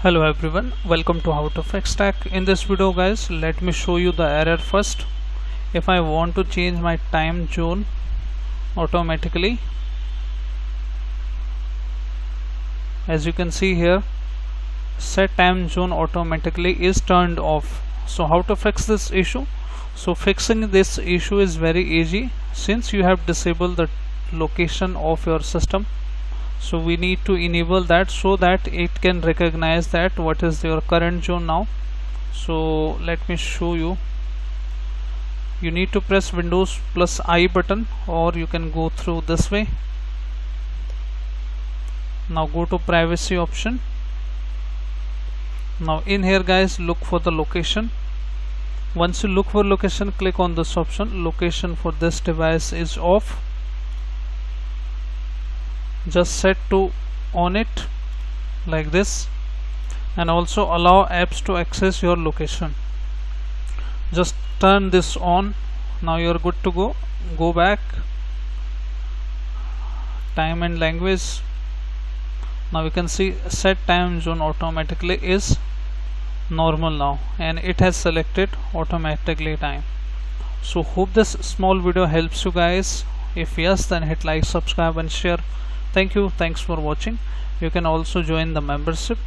Hello everyone, welcome to How to Fix Tech. In this video guys, let me show you the error first. If I want to change my time zone automatically, as you can see here, set time zone automatically is turned off. So how to fix this issue? So fixing this issue is very easy since you have disabled the location of your system. So we need to enable that so that it can recognize that what is your current zone now. So let me show you. You need to press Windows plus I button, or you can go through this way. Now go to privacy option. Now in here guys, look for the location. Once you look for location, click on this option. Location for this device is off. Just set to on it like this, and also allow apps to access your location. Just turn this on. Now you're good to go. Go back, time and language. Now you can see set time zone automatically is normal now, and it has selected automatically time. So hope this small video helps you guys. If yes, then hit like, subscribe and share. Thank you. Thanks for watching. You can also join the membership.